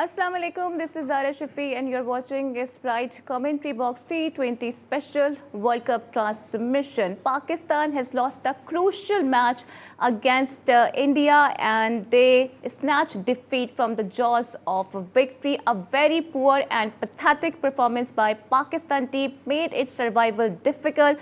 Assalamu alaikum, this is Zara Shafi and you're watching a Sprite Commentary Box T20 Special World Cup transmission. Pakistan has lost a crucial match against India and they snatched defeat from the jaws of victory. A very poor and pathetic performance by Pakistan team made its survival difficult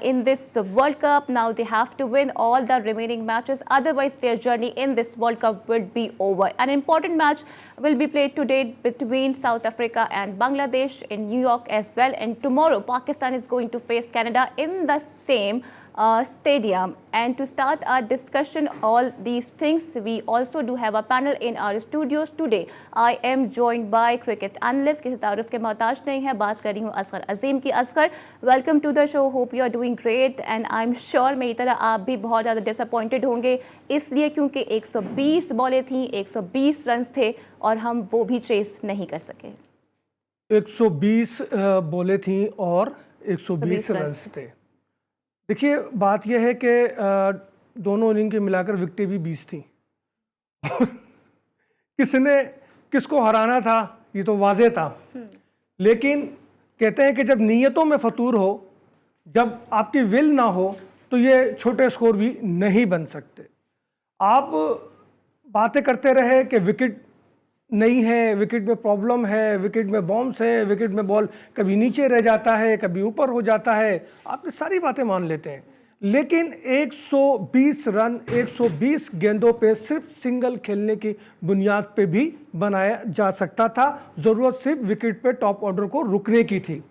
in this World Cup. Now they have to win all the remaining matches, otherwise their journey in this World Cup will be over. An important match will be played today between South Africa and Bangladesh in New York as well, and tomorrow Pakistan is going to face Canada in the same stadium. And to start our discussion all these things, we also do have a panel in our studios today. I am joined by cricket analyst, किसी तारुफ के मोहताज नहीं है, बात कर रही हूँ असगर अजीम की. Asghar, welcome to the show, hope you are doing great and I am sure मेरी तरह आप भी बहुत ज़्यादा डिसअपॉइंटेड होंगे, इसलिए क्योंकि 120 बॉलें थी, 120 रन थे और हम वो भी चेस नहीं कर सके. 120 बॉलें थी और 120 रन थे. देखिए, बात यह है कि दोनों इनिंग के मिलाकर विकेटें भी 20 थी. किसने किसको हराना था ये तो वाज़ेह था, लेकिन कहते हैं कि जब नीयतों में फतूर हो, जब आपकी विल ना हो, तो ये छोटे स्कोर भी नहीं बन सकते. आप बातें करते रहे कि विकेट नहीं है, विकेट में प्रॉब्लम है, विकेट में बॉम्ब्स है, विकेट में बॉल कभी नीचे रह जाता है, कभी ऊपर हो जाता है, आप सारी बातें मान लेते हैं. लेकिन 120 रन 120 गेंदों पे सिर्फ सिंगल खेलने की बुनियाद पे भी बनाया जा सकता था. ज़रूरत सिर्फ विकेट पे टॉप ऑर्डर को रुकने की थी.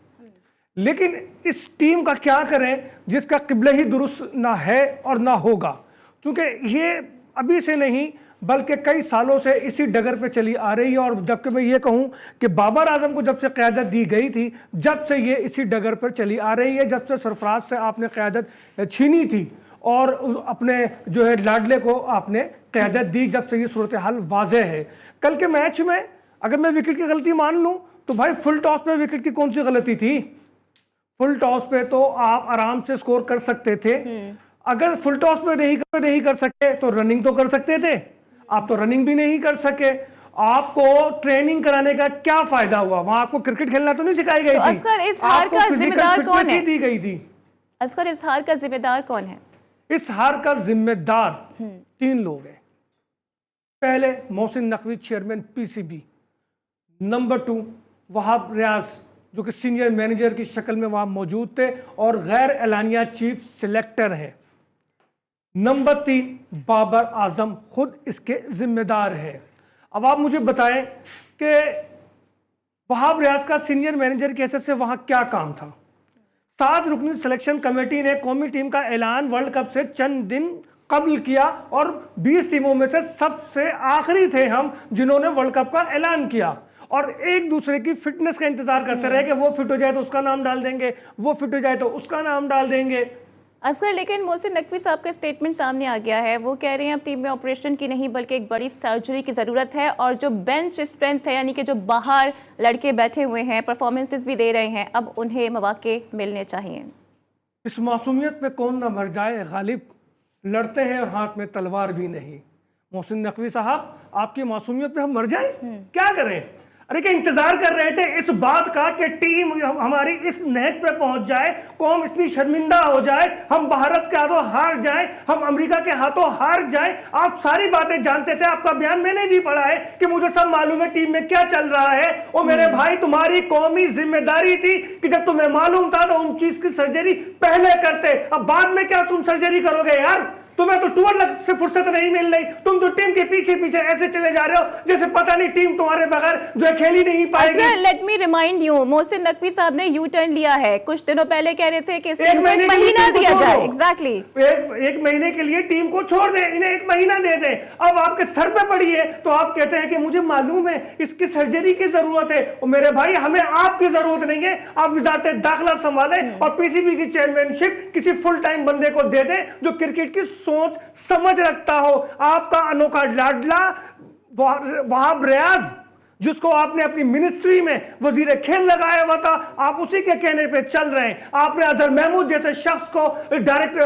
लेकिन इस टीम का क्या करें जिसका किबला ही दुरुस्त ना है और ना होगा, क्योंकि ये अभी से नहीं बल्कि कई सालों से इसी डगर पे चली आ रही है. और जबकि मैं ये कहूँ कि बाबर आजम को जब से क़यादत दी गई थी, जब से ये इसी डगर पर चली आ रही है, जब से सरफराज से आपने क़यादत छीनी थी और अपने जो है लाडले को आपने क़यादत दी, जब से ये सूरत हाल वाज़ेह है. कल के मैच में अगर मैं विकेट की गलती मान लूँ तो भाई फुल टॉस पे विकेट की कौन सी गलती थी? फुल टॉस पे तो आप आराम से स्कोर कर सकते थे. अगर फुल टॉस पे नहीं कर सके तो रनिंग तो कर सकते थे. आप तो रनिंग भी नहीं कर सके. आपको ट्रेनिंग कराने का क्या फायदा हुआ? वहां आपको क्रिकेट खेलना तो नहीं सिखाई गई थी. असगर, इस हार का जिम्मेदार कौन है? दी गई थी. असगर, इस हार का जिम्मेदार कौन है? इस हार का जिम्मेदार 3 लोग हैं. पहले Mohsin Naqvi, chairman PCB. Number 2 Wahab Riaz, जो कि सीनियर मैनेजर की शक्ल में वहां मौजूद थे और गैर एलानिया चीफ सिलेक्टर हैं. नंबर 3 बाबर आजम खुद इसके जिम्मेदार है. अब आप मुझे बताएं कि वहाब रियाज का सीनियर मैनेजर की हैसियत से वहां क्या काम था? 7 रुकनी सिलेक्शन कमेटी ने कौमी टीम का ऐलान वर्ल्ड कप से चंद दिन कबल किया और 20 टीमों में से सबसे आखिरी थे हम जिन्होंने वर्ल्ड कप का ऐलान किया, और एक दूसरे की फिटनेस का इंतजार करते रहे कि वो फिट हो जाए तो उसका नाम डाल देंगे, वो फिट हो जाए तो उसका नाम डाल देंगे. असगर, लेकिन मोहसिन नकवी साहब का स्टेटमेंट सामने आ गया है. वो कह रहे हैं अब टीम में ऑपरेशन की नहीं बल्कि एक बड़ी सर्जरी की ज़रूरत है, और जो बेंच स्ट्रेंथ है यानी कि जो बाहर लड़के बैठे हुए हैं, परफॉर्मेंसेस भी दे रहे हैं, अब उन्हें मौके मिलने चाहिए. इस मासूमियत पे कौन ना मर जाए. गालिब लड़ते हैं और हाथ में तलवार भी नहीं. मोहसिन नकवी साहब, आपकी मासूमियत पे हम मर जाए? क्या करें? अरे क्या इंतजार कर रहे थे इस बात का कि टीम हमारी इस नहज पे पहुंच जाए, कौम इतनी शर्मिंदा हो जाए, हम भारत के हाथों हार जाए, हम अमेरिका के हाथों हार जाए? आप सारी बातें जानते थे. आपका बयान मैंने भी पढ़ा है कि मुझे सब मालूम है टीम में क्या चल रहा है. और मेरे भाई, तुम्हारी कौमी जिम्मेदारी थी कि जब तुम्हें मालूम था तो उन चीज की सर्जरी पहले करते. अब बाद में क्या तुम सर्जरी करोगे यार? तुम्हें तो टूर से फुर्सत नहीं मिल रही. तुम तो टीम के पीछे पीछे ऐसे चले जा रहे हो जैसे पता नहीं टीम तुम्हारे बगैर जो है खेल ही नहीं पाएगी. Let me remind you, Mohsin Naqvi साहब ने यू टर्न लिया है. कुछ दिनों पहले कह रहे थे कि एक महीना दिया जाए. एग्जैक्टली एक महीने के लिए टीम को छोड़ दे, इन्हें 1 महीना दे दे. अब आपके सर पे पड़ी है तो आप कहते हैं कि मुझे मालूम है इसकी सर्जरी की जरूरत है. और मेरे भाई, हमें आपकी जरूरत नहीं है. आप वजारत दाखिला संभाले और पीसीबी की चेयरमैनशिप किसी फुल टाइम बंदे को दे दे जो क्रिकेट की सोच समझ रखता हो. आपका अनोखा लाडला वहाब रियाज जिसको आपने अपनी मिनिस्ट्री में वजीर खेल लगाया हुआ था, आप उसी के कहने पे चल रहे हैं। आपने अजहर महमूद जैसे शख्स को डायरेक्ट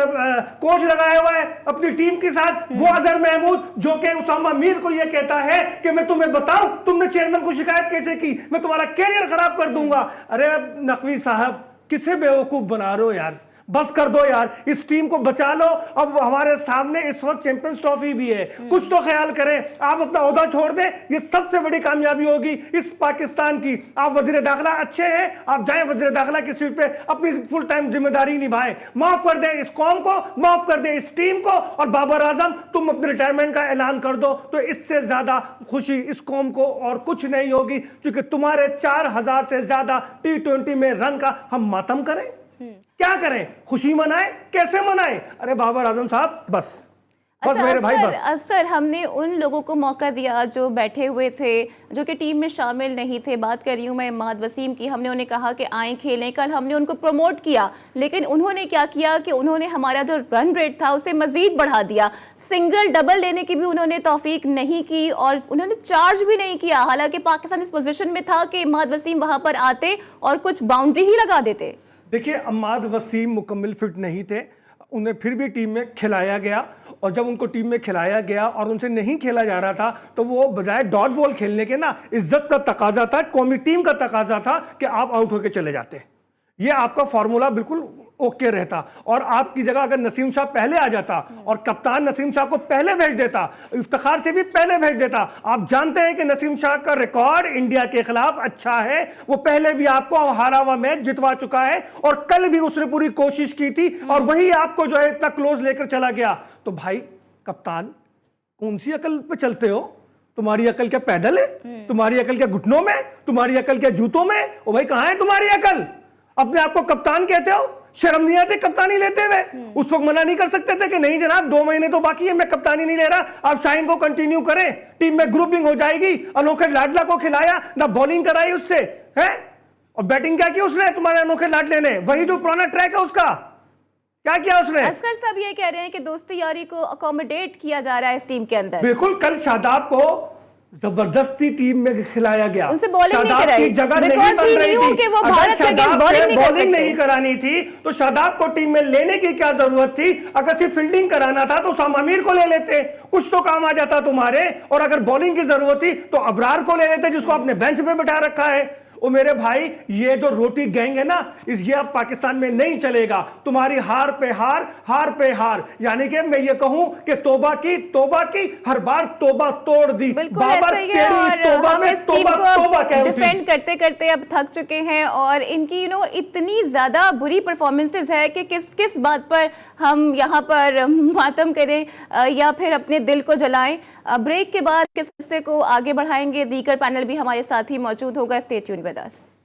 कोच लगाया हुआ है अपनी टीम के साथ। वो अजहर महमूद जो कि उसामा मीर को यह कहता है कि मैं तुम्हें बताऊं तुमने चेयरमैन को शिकायत कैसे की, मैं तुम्हारा कैरियर खराब कर दूंगा। अरे नकवी साहब, किसे बेवकूफ बना रहे हो यार, बस कर दो यार, इस टीम को बचा लो। अब हमारे सामने इस वक्त चैंपियंस ट्रॉफी भी है, कुछ तो ख्याल करें। आप अपना ओहदा छोड़ दें, ये सबसे बड़ी कामयाबी होगी इस पाकिस्तान की। आप वजीर दाखिला अच्छे हैं, आप जाएं वजीर दाखिला की सीट पे अपनी फुल टाइम जिम्मेदारी निभाएं। माफ कर दें इस कौम को, माफ कर दें इस टीम को, और बाबर आजम तुम अपने रिटायरमेंट का ऐलान कर दो, तो इससे ज्यादा खुशी इस कौम को और कुछ नहीं होगी। क्योंकि तुम्हारे 4000 से ज्यादा T20 में रन का हम मातम करें, क्या करें, खुशी मनाएं, कैसे मनाएं? अरे बाबर आजम साहब, बस अच्छा, मेरे भाई बस। अस्कर, हमने उन लोगों को मौका दिया जो बैठे हुए थे, जो कि टीम में शामिल नहीं थे। बात कर रही हूँ मैं इमाद वसीम की। हमने उन्हें कहा कि आएँ खेलें, कल हमने उनको प्रमोट किया, लेकिन उन्होंने क्या किया कि उन्होंने हमारा जो रन रेट था उसे मजीद बढ़ा दिया। सिंगल डबल लेने की भी उन्होंने तौफीक नहीं की और उन्होंने चार्ज भी नहीं किया। हालांकि पाकिस्तान इस पोजीशन में था कि इमाद वसीम वहां पर आते और कुछ बाउंड्री ही लगा देते। देखिए, इमाद वसीम मुकम्मल फिट नहीं थे, उन्हें फिर भी टीम में खिलाया गया, और जब उनको टीम में खिलाया गया और उनसे नहीं खेला जा रहा था, तो वो बजाय डॉट बॉल खेलने के ना, इज्जत का तकाजा था, कौमी टीम का तकाजा था कि आप आउट होकर चले जाते। ये आपका फॉर्मूला बिल्कुल ओके रहता, और आपकी जगह अगर नसीम शाह पहले आ जाता और कप्तान नसीम शाह को पहले भेज देता, इफ्तिखार से भी पहले भेज देता। आप जानते हैं कि नसीम शाह का रिकॉर्ड इंडिया के खिलाफ अच्छा है, वो पहले भी आपको हारा हुआ मैच जितवा चुका है, और कल भी उसने पूरी कोशिश की थी, और वही आपको जो है इतना क्लोज लेकर चला गया। तो भाई कप्तान, कौन सी अकल पे चलते हो? तुम्हारी अकल क्या पैदल है? तुम्हारी अकल क्या घुटनों में? तुम्हारी अकल क्या जूतों में? ओ भाई, कहां है तुम्हारी अकल? अपने आप को कप्तान कहते हो, शर्म नहीं आती कप्तानी लेते हुए? उस वक्त मना नहीं कर सकते थे कि नहीं जनाब 2 महीने तो बाकी है, मैं कप्तानी नहीं ले रहा, आप शाहीन को कंटिन्यू करें, टीम में ग्रुपिंग हो जाएगी। अनोखे लाडला को खिलाया ना, बॉलिंग कराई उससे, है? और बैटिंग क्या की उसने तुम्हारे अनोखे लाडले ने? वही जो पुराना ट्रैक है उसका, क्या किया उसने? असगर साहब ये कह रहे हैं कि दोस्ती यारी को अकोमोडेट किया जा रहा है इस टीम के अंदर। बिल्कुल, कल शादाब को जबरदस्ती टीम में खिलाया गया, उनसे बॉलिंग नहीं शादाब की जगह नहीं बन रही थी। कि वो भारत के अगेंस्ट बॉलिंग नहीं करानी थी तो शादाब को टीम में लेने की क्या जरूरत थी? अगर सिर्फ फील्डिंग कराना था तो उसामा मीर को ले लेते, कुछ तो काम आ जाता तुम्हारे। और अगर बॉलिंग की जरूरत थी तो अबरार को ले लेते, जिसको आपने बेंच पे बिठा रखा है। ओ मेरे भाई, ये जो रोटी गैंग है ना, ये अब पाकिस्तान में नहीं चलेगा। तुम्हारी हार पे हार, हार पे हार, यानी कि मैं ये कहूं कि तौबा की, हर बार तौबा तोड़ दी। बाबर तेरी इस तौबा में तौबा कह उठी। डिफेंड करते करते अब थक चुके हैं, और इनकी इतनी ज्यादा बुरी परफॉर्मेंसेस है कि किस बात पर हम यहाँ पर मातम करें या फिर अपने दिल को जलाएं। ब्रेक के बाद किस हिस्से को आगे बढ़ाएंगे, दीगर पैनल भी हमारे साथ ही मौजूद होगा। Stay tuned with us.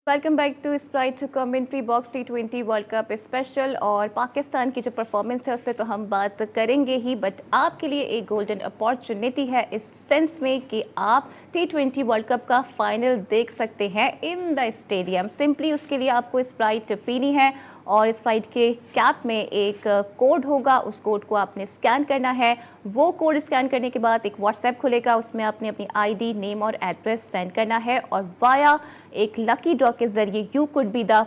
Welcome back to Sprite commentary box. T20 world cup special, और पाकिस्तान की जो परफॉर्मेंस है उस पर तो हम बात करेंगे ही, बट आपके लिए एक गोल्डन अपॉर्चुनिटी है इस सेंस में कि आप T20 वर्ल्ड कप का फाइनल देख सकते हैं इन द स्टेडियम। सिंपली उसके लिए आपको स्प्राइट पीनी है, और स्प्राइट के कैप में एक कोड होगा, उस कोड को आपने स्कैन करना है। वो कोड स्कैन करने के बाद एक व्हाट्सएप खुलेगा, उसमें आपने अपनी ID, नेम और एड्रेस सेंड करना है, और वाया एक लकी ड्रॉ के जरिए you could be the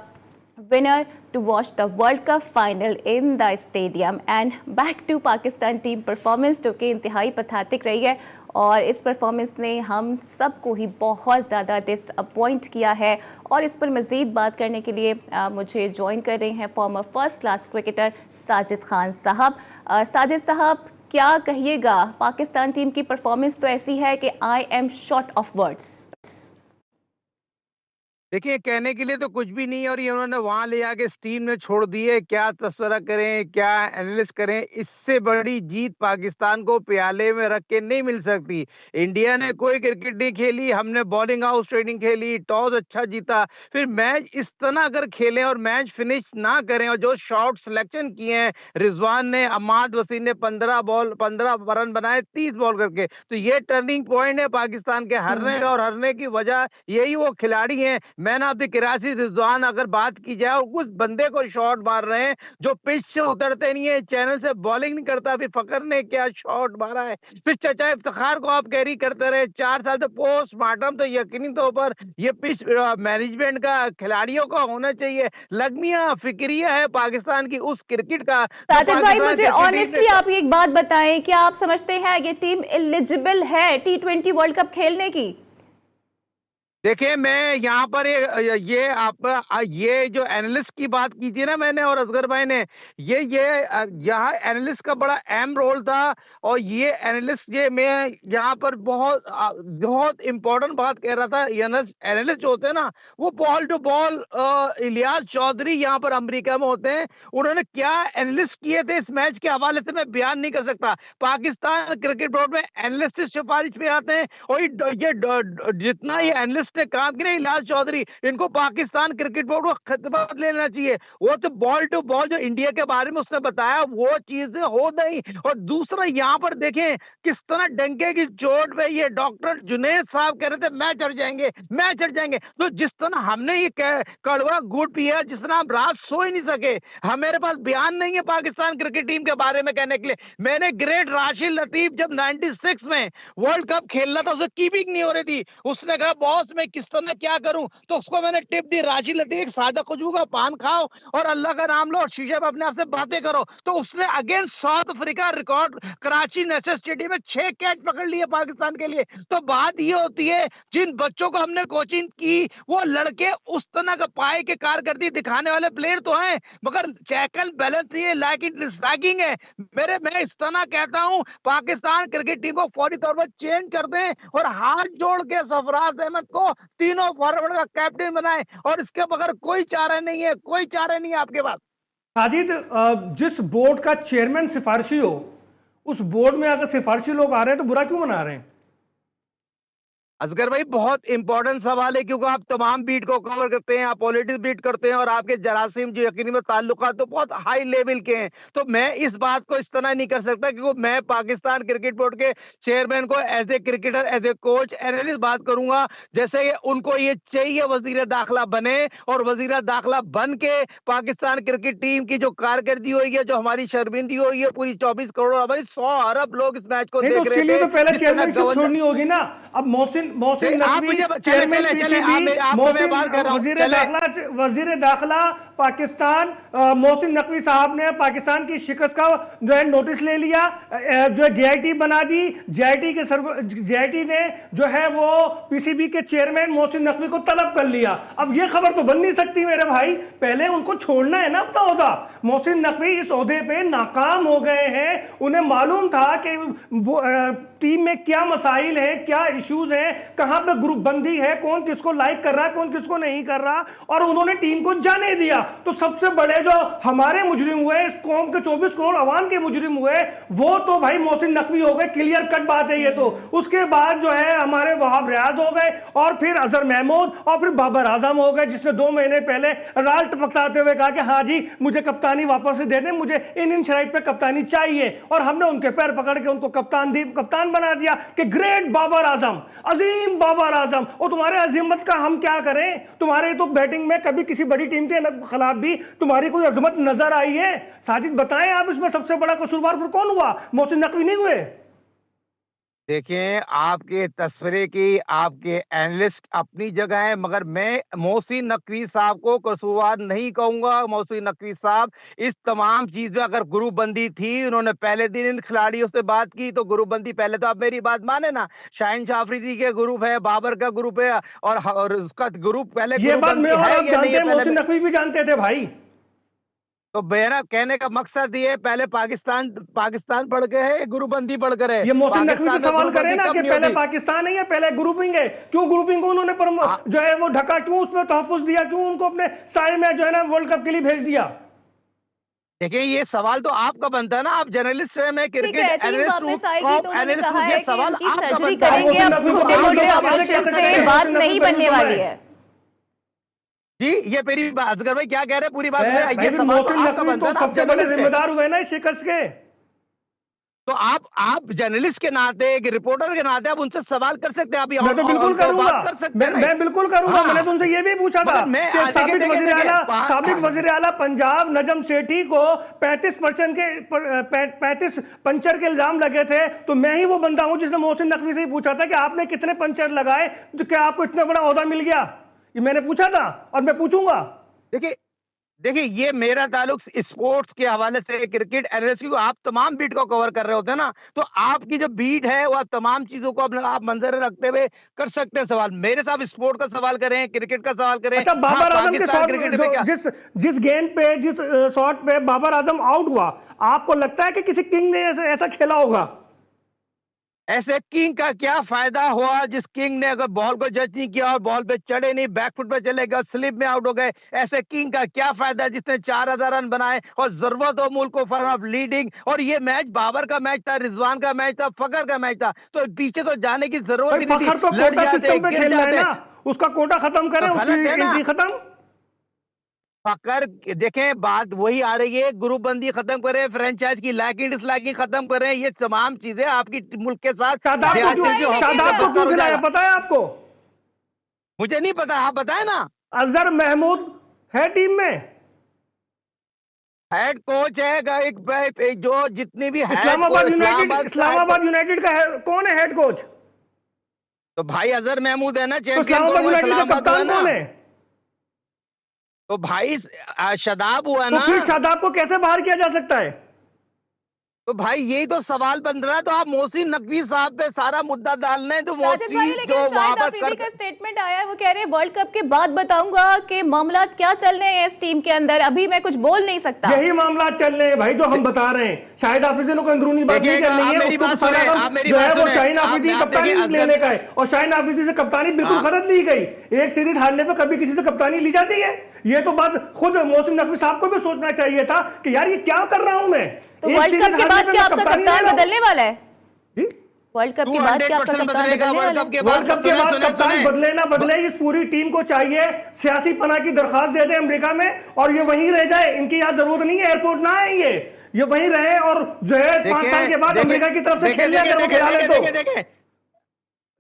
winner to watch the world cup final in the stadium. And back to Pakistan team performance, जो कि इंतहाई पैथेटिक रही है, और इस परफॉर्मेंस ने हम सबको ही बहुत ज़्यादा डिसअपॉइंट किया है। और इस पर मज़ीद बात करने के लिए मुझे ज्वाइन कर रहे हैं farmer first class cricketer Sajid Khan साहब। साजिद साहब, क्या कहिएगा, पाकिस्तान टीम की परफॉर्मेंस तो ऐसी है कि I am short of words. देखिए, कहने के लिए तो कुछ भी नहीं है और ये उन्होंने वहाँ ले जाके इस टीम ने छोड़ दिए। क्या तस्वरा करें, क्या एनालिसिस करें, इससे बड़ी जीत पाकिस्तान को प्याले में रख के नहीं मिल सकती। इंडिया ने कोई क्रिकेट नहीं खेली, हमने बॉलिंग हाउस ट्रेनिंग खेली, टॉस अच्छा जीता, फिर मैच इस तरह अगर खेलें और मैच फिनिश ना करें और जो शॉट सिलेक्शन किए हैं, रिजवान ने, अमाद वसीम ने 15 रन बनाए 30 बॉल करके, तो ये टर्निंग पॉइंट है पाकिस्तान के हारने का और हारने की वजह यही वो खिलाड़ी हैं। Man of the Karachi Rizwan अगर बात की जाए और उस बंदे को शॉट मार रहे हैं जो पिच से उतरते नहीं है, चैनल से बॉलिंग नहीं करता, फिर फकर ने क्या शॉट मारा है, फिर चचा इफ्तिखार को आप कैरी करते रहे 4 साल से पोस्टमार्टम, तो यकीनी तौर पर ये पिच मैनेजमेंट का खिलाड़ियों का होना चाहिए। लगमिया फिक्रिया है पाकिस्तान की उस क्रिकेट का जो साजिद भाई, पाकिस्तान मुझे क्रिकेट टीम ऑनेस्टली ने। आप एक बात बताएं, क्या आप समझते हैं ये टीम एलिजिबल है T20 वर्ल्ड कप खेलने की? देखिए, मैं यहाँ पर ये आप ये जो एनालिस्ट की बात की थी ना मैंने और असगर भाई ने, यहाँ एनालिस्ट का बड़ा अहम रोल था और ये एनालिस्ट ये मैं यहाँ पर बहुत इंपॉर्टेंट बात कह रहा था। एनालिस्ट जो होते हैं ना, वो ball to ball Ilyas Chaudhry यहाँ पर अमेरिका में होते हैं। उन्होंने क्या एनालिस्ट किए थे इस मैच के हवाले से मैं बयान नहीं कर सकता। पाकिस्तान क्रिकेट बोर्ड में एनालिस्ट सिफारिश पे आते हैं और जितना ये एनालिस्ट ने काम किया इलाज चौधरी, इनको पाकिस्तान क्रिकेट बोर्ड को खिताब लेना चाहिए। वो तो बॉल टू बॉल जो इंडिया के बारे में उसने बताया वो चीजें हो नहीं। और दूसरा यहाँ पर देखें किस तरह डंके की चोट पे ये डॉक्टर जुनेद साहब कह रहे थे मैच हट जाएंगे, मैच हट जाएंगे, तो जिस तरह हमने ये कड़वा गुड़ पिया जिस तरह हम रात सो ही नहीं सके। हमारे पास बयान नहीं है पाकिस्तान क्रिकेट टीम के बारे में कहने के लिए। मैंने ग्रेट राशिद लतीफ जब 96 में वर्ल्ड कप खेलना था, उसे कीपिंग नहीं हो रही थी, उसने कहा बॉस मैं किस तरह क्या करूं, तो उसको मैंने टिप दी राशिद लतीफ एक सादा खुशबू का पान खाओ और अल्लाह का नाम लो और शीशे पर अपने आप से बातें करो। तो उसने against south Africa record Karachi national stadium में 6 कैच पकड़ लिए पाकिस्तान के लिए। तो बात ये होती है जिन बच्चों को हमने कोचिंग की वो लड़के उस तरह का पाए के कारकर्दगी दिखाने वाले प्लेयर तो हैं, मगर चेक एंड बैलेंस नहीं है, लैकिंग है। मैं इस तरह कहता हूं पाकिस्तान क्रिकेट टीम को फौरी तौर पर चेंज कर दें और हाथ जोड़ के सरफराज अहमद को तीनों फॉरवर्ड का कैप्टन बनाएं और इसके बगैर कोई चारा नहीं है, कोई चारा नहीं है आपके पास। साजिद, जिस बोर्ड का चेयरमैन सिफारशी हो, उस बोर्ड में अगर सिफारशी लोग आ रहे हैं तो बुरा क्यों मना रहे हैं? असगर भाई बहुत इंपॉर्टेंट सवाल है क्योंकि आप तमाम बीट को कवर करते हैं, आप पॉलिटिक्स बीट करते हैं और आपके जरासीम जो यकीनी में ताल्लुकात तो बहुत हाई लेवल के हैं। तो मैं इस बात को इस तरह नहीं कर सकता क्योंकि मैं पाकिस्तान क्रिकेट बोर्ड के चेयरमैन को as a cricketer, as a coach, analyst बात करूंगा। जैसे उनको ये चाहिए वजीर दाखिला बने और वजीर दाखिला बन के पाकिस्तान क्रिकेट टीम की जो कारकर्दगी हुई है, जो हमारी शर्मिंदगी हुई है, पूरी 24 करोड़ हमारी 100 अरब लोग इस मैच को नहीं तो देख उसके रहे लिए थे। तो पहले जिस तरह चेयरमैनशिप छोड़नी होगी ना। अब मोहसिन आप नकवी मुझे चेयरमैन पीसीबी, मोहसिन वजीर दाखिला पाकिस्तान, मोहसिन नकवी साहब ने पाकिस्तान की शिकस्त का जो है नोटिस ले लिया, जो जेआईटी बना दी। जेआईटी ने जो है वो पीसीबी के चेयरमैन मोहसिन नकवी को तलब कर लिया। अब ये खबर तो बन नहीं सकती मेरे भाई, पहले उनको छोड़ना है ना अपना ओहदा। मोहसिन नकवी इस ओहदे पे नाकाम हो गए हैं, उन्हें मालूम था कि टीम में क्या मसाइल हैं, क्या इश्यूज हैं, कहां पे ग्रुप बंदी है, कौन किसको लाइक कर रहा है, कौन किसको नहीं कर रहा, और उन्होंने टीम को जाने दिया। तो सबसे बड़े जो हमारे मुजरिम हुए, इस कौम के 24 करोड़ अवाम के मुजरिम हुए, वो तो भाई मोहसिन नकवी हो गए, क्लियर कट बात है ये तो। उसके बाद जो है हमारे वहाब रियाज हो गए और फिर अजहर महमूद और फिर बाबर आजम हो गए, जिसने 2 महीने पहले राल टपकताते हुए कहा कि हाँ जी मुझे कप्तानी वापस से दे दें, मुझे इन शराइत पे कप्तानी चाहिए, और हमने उनके पैर पकड़ के उनको कप्तान बना दिया कि ग्रेट बाबर आजम, अजीम बाबर आजम। और तुम्हारे अजीमत का हम क्या करें? तुम्हारे तो बैटिंग में कभी किसी बड़ी टीम के खिलाफ भी तुम्हारी कोई अजमत नजर आई है? साजिद बताएं आप, इसमें सबसे बड़ा कसूरवार फिर कौन हुआ? मोहसिन नकवी नहीं हुए? देखें आपके तस्वीरें की आपके एनालिस्ट अपनी जगह है, मगर मैं मोहसिन नकवी साहब को कसूरवार नहीं कहूंगा। मोहसिन नकवी साहब इस तमाम चीज में अगर ग्रुप बंदी थी, उन्होंने पहले दिन इन खिलाड़ियों से बात की तो ग्रुप बंदी पहले तो आप मेरी बात माने ना, शाहीन शाह अफरीदी के ग्रुप है, बाबर का ग्रुप है और उसका ग्रुप पहले ये ग्रुप बात मैं बंदी और है आप या नहीं जानते है हैं, पहले मोहसिन नकवी भी जानते थे भाई। तो मेरा कहने का मकसद ये है, पहले पाकिस्तान पाकिस्तान पढ़ के है, ग्रुपबंदी पढ़ कर है। ये मोहसिन नकवी से पाकिस्तान में सवाल करें ग्रुपबंदी ना कब कि नहीं पहले होती? पाकिस्तान है या पहले ग्रुपिंग है, क्यों ग्रुपिंग को उन्होंने हाँ, जो है वो ढका, क्यों उसमें तहफ्फुज दिया, क्यों उनको अपने साए में जो है ना वर्ल्ड कप के लिए भेज दिया? देखिए ये सवाल तो आपका बनता है ना, आप जर्नलिस्ट हैं, मैं ठीक क्रिकेट है, टीम एनालिस्ट हूँ, वापस आएगी टॉप तो उन्होंने एनालिस्ट कहा हूँ, ये है कि सवाल उनकी आपका सर्जरी बनता है। करेंगे। मोहसिन अब नकवी को छोटे आप मोटे कैसे कह ऑपरेशन सकते से हैं? बात मोहसिन नहीं नकवी बनने बेवजह वाली है। है। जी ये मेरी बात, असगर भाई क्या कह रहे हैं, पूरी बात भाई ये फिर सवाल तो मोहसिन आपका नकवी बनता तो है ना, आप सबसे बड़े जर्नलिस्ट हैं। जिम्मेदार हुए ना इस शिकस्त के। तो आप जर्नलिस्ट के नाते, एक रिपोर्टर के नाते आप उनसे सवाल कर सकते हैं, अभी मैं तो बिल्कुल उनको करूंगा, बात कर सकते हैं मैं बिल्कुल करूंगा। मैंने हाँ, तो उनसे ये भी पूछा था मगर मैं कि देखिए देखिए देखिए साबिक वजीर आला पंजाब नजम सेठी को 35% के 35 पंचर के इल्जाम लगे थे, तो मैं ही वो बंदा हूं जिसने मोहसिन नकवी से ही पूछा था कि आपने कितने पंचर लगाए जो क्या आपको इतना बड़ा ओहदा मिल गया। ये मैंने पूछा था और मैं पूछूंगा। देखिए देखिए ये मेरा ताल्लुक स्पोर्ट्स के हवाले से, क्रिकेट एनालिस्ट की, आप तमाम बीट को कवर कर रहे होते हैं ना, तो आपकी जो बीट है वो आप तमाम चीजों को अपने आप मंजर रखते हुए कर सकते हैं सवाल। मेरे साथ स्पोर्ट का सवाल करें, क्रिकेट का सवाल करें। अच्छा, हाँ बाबर आजम के पाकिस्तान शॉट क्रिकेट में जो क्या जिस जिस गेंद पे जिस शॉट पे बाबर आजम आउट हुआ, आपको लगता है कि किसी किंग ने ऐसा खेला होगा? ऐसे किंग का क्या फायदा हुआ जिस किंग ने अगर बॉल को जज नहीं किया और बॉल पे चढ़े नहीं, बैकफुट पे चले गए, स्लिप में आउट हो गए, ऐसे किंग का क्या फायदा जिसने 4000 रन बनाए और जरूरत हो मुल्क को फॉर ऑफ लीडिंग। और ये मैच बाबर का मैच था, रिजवान का मैच था, फकर का मैच था, तो पीछे तो जाने की जरूरत भाई ही नहीं थी। फखर तो लड़ कोटा जाते, सिस्टम पे गिर खेल रहा है जाते, ना, उसका कोटा खत्म तो करें, उसकी गलत है ना। एंट्री खत्म। फकर देखें, बात वही आ रही है, ग्रुप बंदी खत्म करें, फ्रेंचाइज की लाइकिंग डिसलाइकिंग खत्म करें, ये तमाम चीजें आपकी मुल्क के साथ साजिद भाई लेकिन हॉकी का शादाब को क्यों बदतर हो खिलाया जाएगा। पता है आपको? मुझे नहीं पता, आप बताएं ना। अजहर महमूद है टीम में। हेड कोच है एक जो जितनी भी head Islamabad coach United Islamabad का हेड कोच, इस्लामाबाद यूनाइटेड का कौन है हेड कोच? तो भाई अजहर महमूद है ना, तो चैंपियन कौन इस्लामाबाद हुआ, यूनाइटेड का इस्लामाबाद हुआ कप्तान ना। कौन है? तो भाई शदाब हुआ तो ना। फिर शादाब को कैसे बाहर किया जा सकता है? तो भाई यही तो सवाल बन रहा है, तो आप मोहसिन नकवी साहब पे सारा मुद्दा डालना है, तो साजिद भाई मोहसिन जो लेकिन वहां शाहिद पर आफरीदी कर का स्टेटमेंट आया है, वो कह रहे हैं वर्ल्ड कप के बाद बताऊंगा कि मामला क्या चल रहे हैं इस टीम के अंदर, अभी मैं कुछ बोल नहीं सकता। यही मामला चल रहे हैं भाई, जो हम बता रहे हैं। शाहिद आफरीदी को अंदरूनी बात नहीं देखिएगा, करनी आप है, मेरी उसको तो बात सारा सुने, काम आप मेरी जो बात है वो सुने, शाहीन आफरीदी की आप कप्तानी देखिए, लेने का है, और शाहीन आफरीदी से कप्तानी बिल्कुल हाँ। खरद ली गई। एक सीरीज हारने पर कभी किसी से कप्तानी ली जाती है? ये तो बात खुद मोहसिन नकवी साहब को भी सोचना चाहिए था कि यार ये क्या कर रहा हूं मैं। तो एक वर्ल्ड सीरीज कप के हारने बाद पे क्या मैं आपका कप्तानी ले कप्तान रहा हूं। बदलने वाला है? जी? वर्ल्ड कप के बाद क्या आपका 200% कप्तान बदलेगा बदलने वर्ल्ड वाला कप है? के वर्ल्ड बाद। कप के सुने बाद सुने कप्तान सुने बदले ना बदले, इस पूरी टीम को चाहिए सियासी पनाह की दरखास्त दे दे अमेरिका में, और ये वहीं रह जाए। इनकी यहाँ जरूरत नहीं है, एयरपोर्ट ना आएंगे, ये वहीं रहे, और जो है 5 साल के बाद अमेरिका की तरफ से खेलने अगर वो खिला ले तो।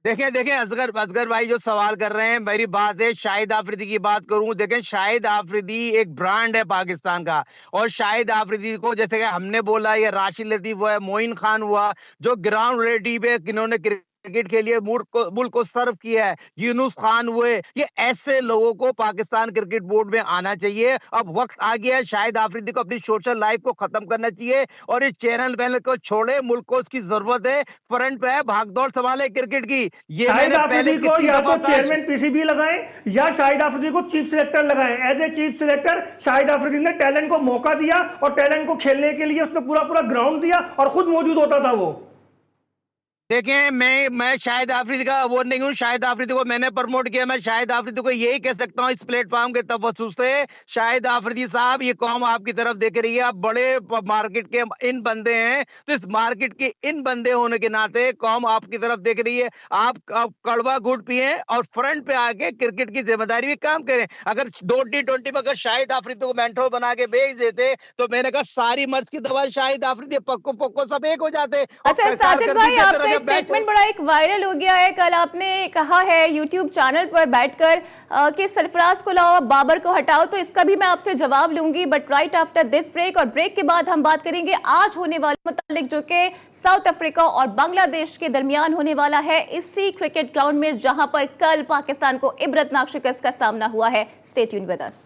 देखें असगर असगर भाई जो सवाल कर रहे हैं, मेरी बात है, शाहिद आफरीदी की बात करूं, देखें शाहिद आफरीदी एक ब्रांड है पाकिस्तान का, और शाहिद आफरीदी को जैसे कि हमने बोला, ये राशिद लतीफ हुआ, मोइन खान हुआ, जो ग्राउंड रिलेटिव है, जिन्होंने क्रिकेट के लिए मुल्क को सर्व किया है, यूनुस खान हुए, ये ऐसे लोगों को पाकिस्तान क्रिकेट बोर्ड में आना चाहिए। अब वक्त आ गया है, शाहिद आफरीदी को अपनी सोशल लाइफ को खत्म करना चाहिए और इस चैनल वैनल को छोड़े, मुल्क को उसकी जरूरत है, फ्रंट पे है, भागदौड़ संभाले क्रिकेट की। ये शाहिद मैंने पहले आफरीदी को कितनी या दफा तो कहा। चेयरमैन पीसीबी लगाएं या शाहिद आफरीदी को चीफ सिलेक्टर लगाएं। As a chief selector Shahid Afridi ने टैलेंट को मौका दिया, और टैलेंट को खेलने के लिए उसने पूरा पूरा ग्राउंड दिया, और खुद मौजूद होता था वो। देखें, मैं शाहिद आफरीदी का वो नहीं हूं, शाहिद आफरीदी को मैंने प्रमोट किया, मैं शाहिद आफरीदी को यही कह सकता हूं इस प्लेटफॉर्म के तवज्जुह से, शाहिद आफरीदी साहब, ये कौम आपकी तरफ देख रही है, आप बड़े मार्केट के इन बंदे हैं, तो इस मार्केट के इन बंदे होने के नाते कौम आपकी तरफ देख रही है। आप कड़वा गुड़ पिए और फ्रंट पे आके क्रिकेट की जिम्मेदारी भी काम करें। अगर 2 T20 में अगर शाहिद आफरीदी को मेंटोर बना के भेज देते, तो मैंने कहा सारी मर्ज की दवा शाहिद आफरीदी, पक्को पक्को सब एक हो जाते। और अच्छा साजिद कारकर्दगी भाई, बेहतर आपका अगर मैच स्टेटमेंट बड़ा एक वायरल हो गया है। कल आपने कहा है यूट्यूब चैनल पर बैठकर कि सरफराज को लाओ, बाबर को हटाओ, तो इसका भी मैं आपसे जवाब लूंगी, but right after this break. और ब्रेक के बाद हम बात करेंगे आज होने वाले मुतालिक, जो कि साउथ अफ्रीका और बांग्लादेश के दरमियान होने वाला है इसी क्रिकेट ग्राउंड में, जहां पर कल पाकिस्तान को इबरतनाक शिकस्त का सामना हुआ है। Stay tuned with us.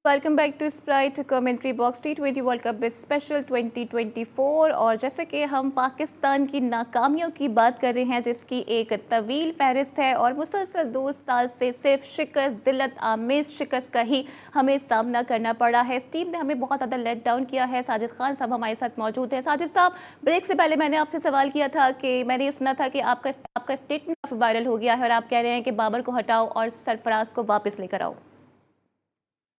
Welcome back to Sprite commentary box. T20 world cup special 2024। और जैसे कि हम पाकिस्तान की नाकामियों की बात कर रहे हैं, जिसकी एक तवील फहरिस्त है और मुसलसल 2 साल से सिर्फ शिकस्त, ज़िल्लत आमेज शिकस्त का ही हमें सामना करना पड़ा है। इस टीम ने हमें बहुत ज़्यादा लेट डाउन किया है। साजिद खान साहब हमारे साथ मौजूद हैं। साजिद साहब, ब्रेक से पहले मैंने आपसे सवाल किया था कि मैंने ये सुना था कि आपका स्टेटमेंट काफ़ी वायरल हो गया है और आप कह रहे हैं कि बाबर को हटाओ और सरफराज को वापस लेकर आओ।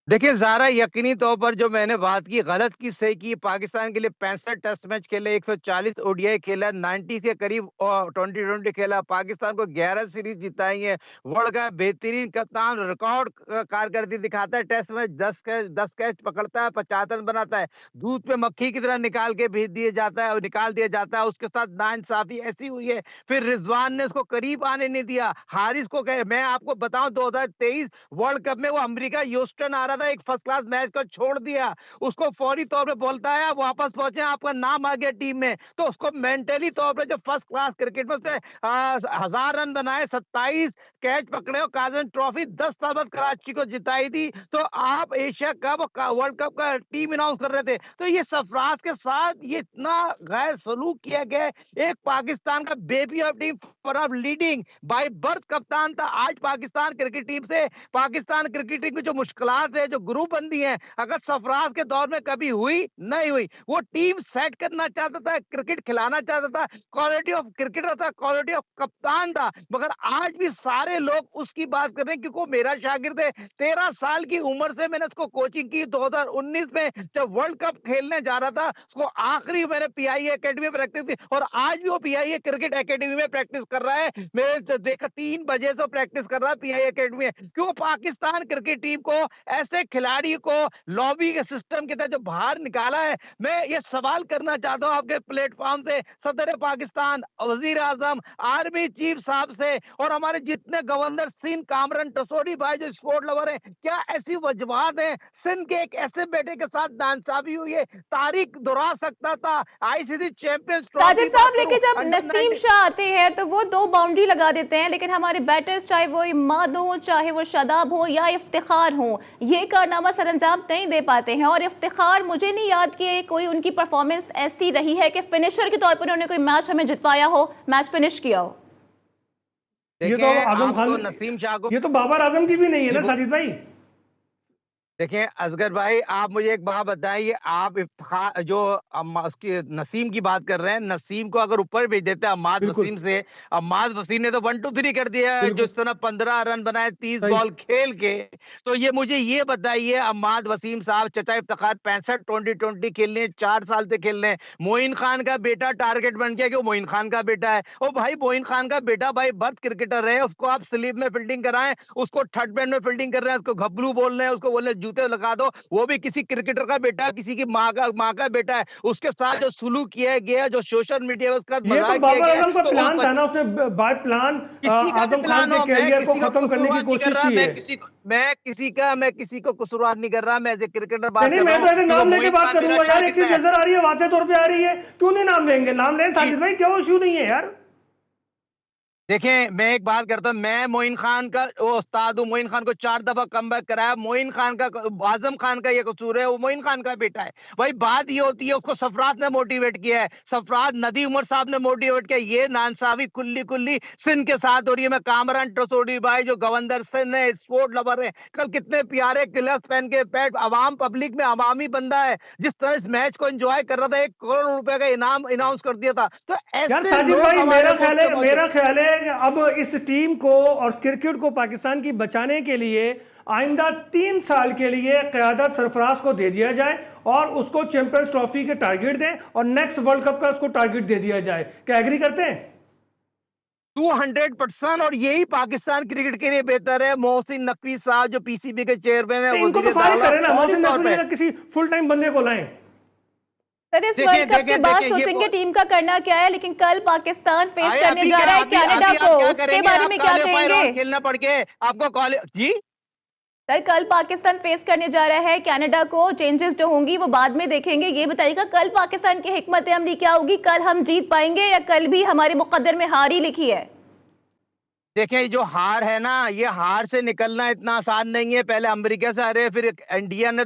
देखिए ज़ारा, यकीनी तौर पर जो मैंने बात की गलत की सही की। पाकिस्तान के लिए 65 टेस्ट मैच खेले, 140 ओडीआई खेला, 90 के करीब 2020 खेला, पाकिस्तान को 11 सीरीज जिताई है, वर्ल्ड का बेहतरीन कप्तान, रिकॉर्ड कारकर्दगी दिखाता है। टेस्ट में 10 कैच पकड़ता है, 50 रन बनाता है, दूध पे मक्खी की तरह निकाल के भेज दिया जाता है और निकाल दिया जाता है। उसके साथ नाइंसाफी ऐसी हुई है, फिर रिजवान ने उसको करीब आने नहीं दिया। हारिस को मैं आपको बताऊं, 2023 वर्ल्ड कप में वो अमेरिका ह्यूस्टन आ रहा था, एक फर्स्ट क्लास मैच को छोड़ दिया, उसको फौरी तौर पे बोलता है आप वापस पहुंचे, आपका नाम आ गया टीम में। तो उसको मेंटली तौर पे जो फर्स्ट क्लास क्रिकेट में उसने 1000 रन बनाए, 27 कैच पकड़े और काजन ट्रॉफी 10 साल बाद कराची को जिताई थी। तो आप एशिया कप वर्ल्ड कप का टीम अनाउंस कर रहे थे, तो ये सरफराज के साथ ये इतना गैर सलूक किया गया। एक पाकिस्तान का baby of team, for leading by birth कप्तान था। आज पाकिस्तान क्रिकेट टीम से, पाकिस्तान क्रिकेट टीम की जो मुश्किलात है, जो ग्रुप बंदी है, अगर सरफराज के दौर में कभी हुई नहीं हुई। वो टीम सेट करना चाहता था, क्रिकेट खिलाना चाहता था, क्वालिटी ऑफ क्रिकेटर था, क्वालिटी ऑफ कप्तान था। मगर आज भी सारे लोग उसकी बात कर रहे हैं, क्योंकि वो मेरा शागिर्द है। 13 साल की उम्र से मैंने उसको कोचिंग की। 2019 में जब वर्ल्ड कप खेलने जा रहा था, उसको आखिरी मैंने पीआईए एकेडमी में प्रैक्टिस की और आज भी वो पीआईए क्रिकेट एकेडमी में प्रैक्टिस कर रहा है। मैंने देखा 3 बजे से प्रैक्टिस कर रहा है पीआईए एकेडमी में। क्यों? पाकिस्तान क्रिकेट टीम को, ऐसे खिलाड़ी को लॉबी के सिस्टम के तहत जो बाहर निकाला है। मैं ये सवाल करना चाहता हूं आपके प्लेटफॉर्म से, सदर पाकिस्तान, वजीर आजम, आर्मी चीफ साहब से और हमारे जितने गवर्नर सिंध कामरान टसोडी भाई जो स्पोर्ट लवर हैं, क्या ऐसी वजूहात हैं? सिंध के एक ऐसे बेटे के साथ नाइंसाफी हुई है, तारीख दोहरा सकता था। आईसीसी चैंपियंस ट्रॉफी, साहब, लेकिन जब नसीम शाह आते हैं तो वो 2 बाउंड्री लगा देते हैं, लेकिन हमारे बैटर्स, चाहे वो इमाद हो, चाहे वो शादाब हो या इफ्तिखार हो, ये कारनामा सरअंजाम नहीं दे पाते हैं। और इफ्तिखार, मुझे नहीं याद कि कोई उनकी परफॉर्मेंस ऐसी रही है कि फिनिशर के तौर पर उन्होंने कोई मैच हमें जितवाया हो, मैच फिनिश किया हो। ये तो आजम खान, नसीम शाह को, ये तो बाबर आजम की भी नहीं है ना साजिद भाई। देखिए असगर भाई, आप मुझे एक बात बताइए, आप इफ्तिखार जो उसकी नसीम की बात कर रहे हैं, नसीम को अगर ऊपर भेज देते हैं अम्माद वसीम से, अम्माद वसीम ने तो 1 2 3 कर दिया है, जो इस तरह 15 रन बनाए 30 बॉल खेल के। तो ये मुझे ये बताइए, अम्माद वसीम साहब, चचा इफ्तिखार 65 2020 खेलने 4 साल से खेल रहे हैं। मोइन खान का बेटा टारगेट बन गया, क्यों? मोइन खान का बेटा है। ओ भाई, मोइन खान का बेटा भाई बर्थ क्रिकेटर है, उसको आप स्लीप में फील्डिंग कराएं, उसको थर्ड बैंड में फील्डिंग कर रहे हैं, उसको घबरू बोल रहे हैं, उसको बोल रहे हैं जूते लगा दो। वो भी किसी क्रिकेटर का बेटा है, किसी की माँ का बेटा है। उसके साथ जो सुलूक किया गया, जो सोशल मीडिया में उसका मजाक किया गया, आजम का प्लान था ना, उसने बाय प्लान आजम खान के कैरियर को खत्म करने की कोशिश की है। मैं किसी को कसूरवार नहीं कर रहा, मैं एज ए क्रिकेटर बात कर नहीं, रहा मैं तो ऐसे नाम लेके बात करूंगा यार। एक चीज नजर आ रही है, वाज़े तौर पे आ रही है, क्यों नहीं नाम लेंगे? नाम लें साजिद भाई, क्यों इशू नहीं है यार? देखिए, मैं एक बात करता हूं, मैं मोइन खान का वो उस्ताद हूं। मोइन खान को 4 दफा कमबैक कराया। मोइन खान का, आजम खान का ये कसूर है, वो मोइन खान का बेटा है। भाई बात ये होती है, उसको सफरात ने मोटिवेट किया है, सफरात नदी उमर साहब ने मोटिवेट किया। ये नांसावी कुल्ली सिंध के साथ हो रही है। मैं कामरान टसोडी भाई जो गवर्नर सिंध है, स्पोर्ट लवर है, कल कितने प्यारे ग्लव्स पहन के पैट आवाम पब्लिक में अवामी बंदा है, जिस तरह इस मैच को एंजॉय कर रहा था, 1 करोड़ रुपए का इनाम अनाउंस कर दिया था। तो ऐसे साजिद भाई, मेरा ख्याल है अब इस टीम को और क्रिकेट को पाकिस्तान की बचाने के लिए आइंदा 3 साल के लिए क़यादत सरफराज को दे दिया जाए और उसको चैंपियंस ट्रॉफी के टारगेट दें और नेक्स्ट वर्ल्ड कप का उसको टारगेट दे दिया जाए। क्या एग्री करते हैं? 200%। और यही पाकिस्तान क्रिकेट के लिए बेहतर है। मोहसिन नकवी साहब जो पीसीबी के चेयरमैन है, इनको तो फाइल करें ना, मोहसिन नकवी का किसी फुल टाइम बंदे को लाएं। सर, इस वर्ल्ड कप के बाद सोचेंगे टीम का करना क्या है, लेकिन कल पाकिस्तान फेस करने जा रहा है कनाडा को, उसके बारे में क्या कहेंगे? खेलना पड़ के आपको कॉलेज जी सर, कल पाकिस्तान फेस करने जा रहा है कनाडा को, चेंजेस जो होंगी वो बाद में देखेंगे। ये बताइएगा कल पाकिस्तान की हिकमत अमली क्या होगी? कल हम जीत पाएंगे या कल भी हमारे मुकद्दर में हार ही लिखी है? देखिए जो हार है ना, ये हार से निकलना इतना आसान नहीं है। पहले अमेरिका से हारे, फिर इंडिया ने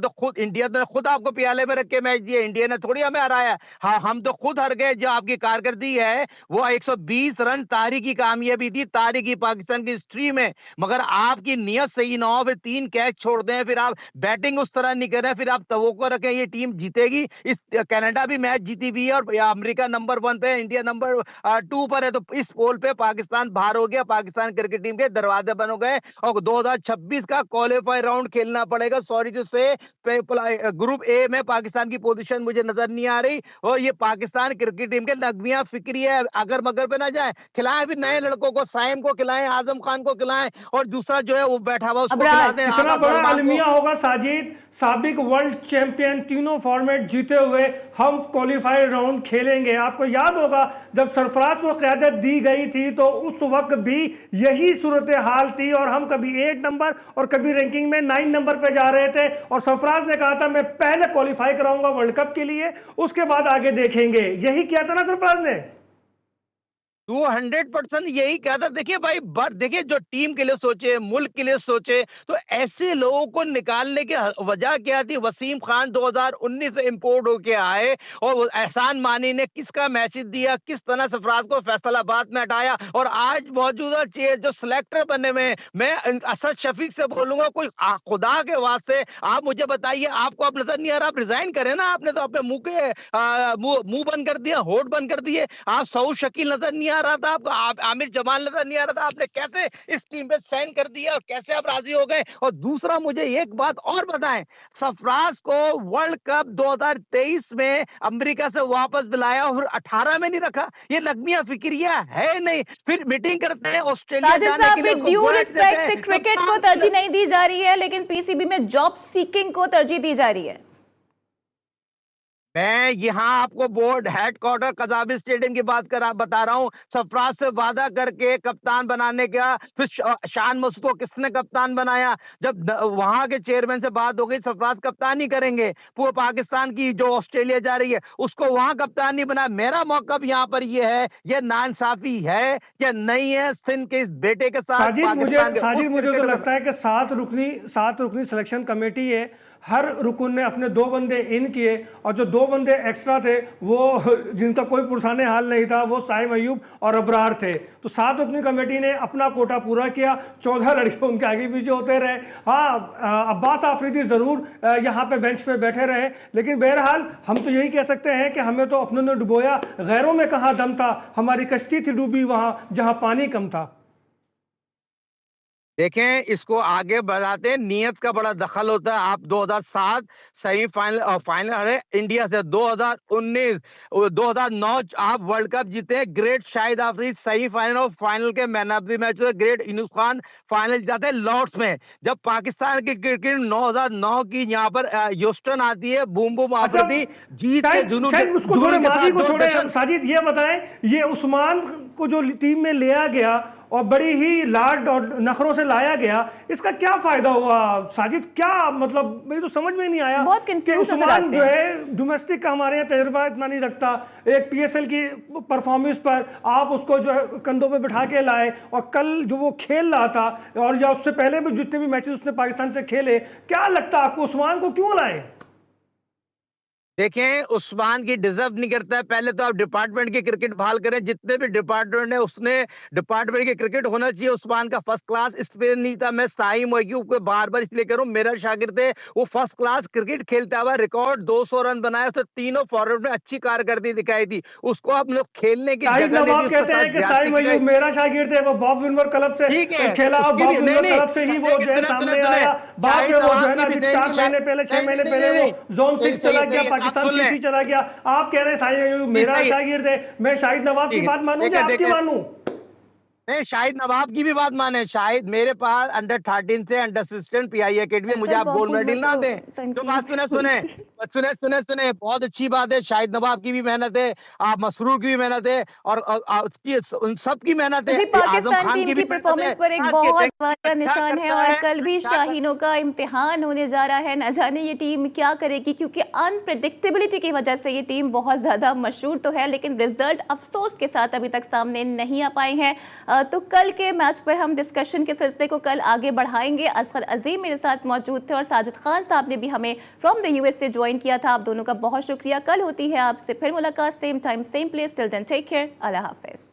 खुद आपको प्याले में रख के मैच दिए। इंडिया ने थोड़ी हमें हराया। हाँ, हम तो खुद हार गए। जो आपकी कारकर्दगी है वो 120 रन तारीखी कामयाबी थी, तारीखी पाकिस्तान की हिस्ट्री में। मगर आपकी नीयत सही ना हो, फिर 3 कैच छोड़ दें, फिर आप बैटिंग उस तरह नहीं करें, फिर आप तवक्को रखें ये टीम जीतेगी। इस कनाडा भी मैच जीती हुई है और अमेरिका नंबर 1 पे, इंडिया नंबर 2 पर है। तो इस पोल पे पाकिस्तान बाहर हो गया। पाकिस्तान क्रिकेट टीम के दरवाजे बंद हो गए और 2026 का क्वालीफाई राउंड खेलना पड़ेगा। सॉरी टू से ग्रुप ए में पाकिस्तान की पोजीशन मुझे नजर नहीं आ रही। और ये पाकिस्तान क्रिकेट टीम के नगमिया फिक्री है, अगर मगर पे ना जाए। खिलाएं फिर नए लड़कों को, साइम को खिलाएं, आजम खान को खिलाएं, और दूसरा जो है वो बैठा हुआ उसको खिला अबरार दें, इतना आगा बड़ा सलमान को। अलमिया होगा साजिद, साबिक वर्ल्ड चैंपियन, तीनों फॉर्मेट जीते हुए हम क्वालिफाइड राउंड खेलेंगे। आपको याद होगा जब सरफराज को क़यादत दी गई थी तो उस वक्त भी यही सूरत हाल थी और हम कभी 8 नंबर और कभी रैंकिंग में 9 नंबर पे जा रहे थे और सरफराज ने कहा था मैं पहले क्वालिफाई कराऊंगा वर्ल्ड कप के लिए, उसके बाद आगे देखेंगे। यही किया था ना सरफराज ने। 200% यही कहा था। देखिए भाई, देखिए जो टीम के लिए सोचे, मुल्क के लिए सोचे, तो ऐसे लोगों को निकालने की वजह क्या थी? वसीम खान 2019 में इंपोर्ट होके आए और वो एहसान मानी ने किसका मैसेज दिया, किस तरह सरफराज को फैसलाबाद में हटाया, और आज मौजूदा जो सिलेक्टर बने में मैं असद शफीक से बोलूंगा, कोई खुदा के वास्ते आप मुझे बताइए, आपको अब नजर नहीं आ रहा? आप रिजाइन करें ना। आपने तो अपने मुंह के मुंह बंद कर दिया, होठ बंद कर दिए। आप सऊद शकील नजर नहीं आ रहा था आपको, आमिर जमाल नजर नहीं आ रहा था, आपने कैसे इस टीम पे साइन कर दिया और कैसे आप राजी हो गए? और दूसरा मुझे एक बात और बताएं, सरफराज को वर्ल्ड कप 2023 में अमेरिका से वापस बुलाया और 18 में नहीं रखा। ये लगमिया फिक्रिया है नहीं। फिर मीटिंग करते हैं ऑस्ट्रेलिया साजिद जाने साहब, के लिए, ड्यू उसको रिस्पेक्ट क्रिकेट को तरजीह नहीं दी जा रही है, लेकिन पीसीबी में जॉब सीकिंग को तरजीह दी जा रही है। मैं यहाँ आपको बोर्ड हेडक्वार्टर कजाबी स्टेडियम की बात बता रहा हूँ। सरफराज से वादा करके कप्तान बनाने का, फिर शान मसूद को किसने कप्तान बनाया? जब वहां के चेयरमैन से बात हो गई सरफराज कप्तान ही करेंगे, पूरे पाकिस्तान की जो ऑस्ट्रेलिया जा रही है उसको वहां कप्तान नहीं बनाया। मेरा मौकफ यहाँ पर ये है, ये नाइंसाफी है या नहीं है सिंध के इस बेटे के साथ? साजिद मुझे तो लगता है कि 7 रुकनी सिलेक्शन कमेटी है, हर रुकन ने अपने 2 बंदे इन किए और जो 2 बंदे एक्स्ट्रा थे वो जिनका कोई पुरसाने हाल नहीं था, वो साइम अयूब और अबरार थे। तो 7 रुकनी कमेटी ने अपना कोटा पूरा किया, 14 लड़के उनके आगे पीछे होते रहे। हाँ, अब्बास आफरीदी ज़रूर यहाँ पे बेंच पे बैठे रहे, लेकिन बहरहाल हम तो यही कह सकते हैं कि हमें तो अपनों ने डुबोया, गैरों में कहाँ दम था, हमारी कश्ती थी डूबी वहाँ जहाँ पानी कम था। देखें, इसको आगे बढ़ाते हैं, नियत का बड़ा दखल होता है। आप 2007 सेमीफाइनल और फाइनल हारे इंडिया से, 2019 2009 आप वर्ल्ड कप जीते। ग्रेट शाहिद आफरीदी सेमीफाइनल और फाइनल के मैन ऑफ द मैच हुए। ग्रेट यूनुस खान फाइनल जाते हैं लॉर्ड्स में। जब पाकिस्तान की क्रिकेट 2009 की यहाँ पर ह्यूस्टन आती है, बूम बूम आफरीदी जीत के जुनून साजिद ये बताएं, ये उस्मान को जो टीम में लिया गया और बड़ी ही लाड और नखरों से लाया गया, इसका क्या फायदा हुआ साजिद? क्या मतलब, मुझे तो समझ में नहीं आया कि उस्मान जो है डोमेस्टिक का हमारे यहाँ तजुर्बा इतना नहीं रखता, एक पीएसएल की परफॉर्मेंस पर आप उसको जो है कंधों पे बिठा के लाए और कल जो वो खेल रहा था और या उससे पहले भी जितने भी मैचेस उसने पाकिस्तान से खेले, क्या लगता है आपको उस्मान को क्यों लाए? देखें, उस्मान की डिजर्व नहीं करता है। पहले तो आप डिपार्टमेंट की क्रिकेट बहाल करें, जितने भी डिपार्टमेंट है उसने डिपार्टमेंट की क्रिकेट होना चाहिए। उस्मान का फर्स्ट क्लास स्पेन नहीं था। मैं साइम अयूब को बार बार इसलिए कह रहा हूं, मेरा शागिर्द है, वो फर्स्ट क्लास क्रिकेट खेलता हुआ रिकॉर्ड 200 रन बनाया, उसने तीनों फॉर्मेट में अच्छी कारकर्दगी दिखाई थी। उसको आप लोग खेलने की शाहिद नवाब कहते हैं कि साइम अयूब मेरा शागिर्द है, वो बॉब विल्मर क्लब से खेला, बॉब विल्मर क्लब से ही वो जो है सामने आया। बाद में वो जो है ना 4 महीने पहले 6 महीने पहले वो जोन 6 चला गया, पाकिस्तान सीसी चला गया। आप कह रहे हैं शाहिद अयूब मेरा शागिर्द है, मैं शाहिद नवाब की बात मानूं या आपकी मानूं? नहीं, शाहिद नवाब की भी बात माने। शाहिद मेरे पास अंडर 13 से अंडर असिस्टेंट पीआई एकेडमी, मुझे आप गोल्ड मेडल ना दें तो बात सुने, बहुत अच्छी बात है। शाहिद नवाब की भी मेहनत है, आप मसरूर की भी मेहनत है और उन सब की मेहनत है। पाकिस्तान टीम की परफॉर्मेंस पर एक बहुत बड़ा निशान है और कल भी शाहीनों का इम्तिहान होने जा रहा है। न जाने ये टीम क्या करेगी, क्योंकि अनप्रेडिक्टेबिलिटी की वजह से ये टीम बहुत ज्यादा मशहूर तो है, लेकिन रिजल्ट अफसोस के साथ अभी तक सामने नहीं आ पाए हैं। तो कल के मैच पर हम डिस्कशन के सिलसिले को कल आगे बढ़ाएंगे। असगर अजीम मेरे साथ मौजूद थे और साजिद खान साहब ने भी हमें फ्रॉम द यूएस से ज्वाइन किया था। आप दोनों का बहुत शुक्रिया। कल होती है आपसे फिर मुलाकात, same time same place. Till then take care, अल्लाह हाफिज।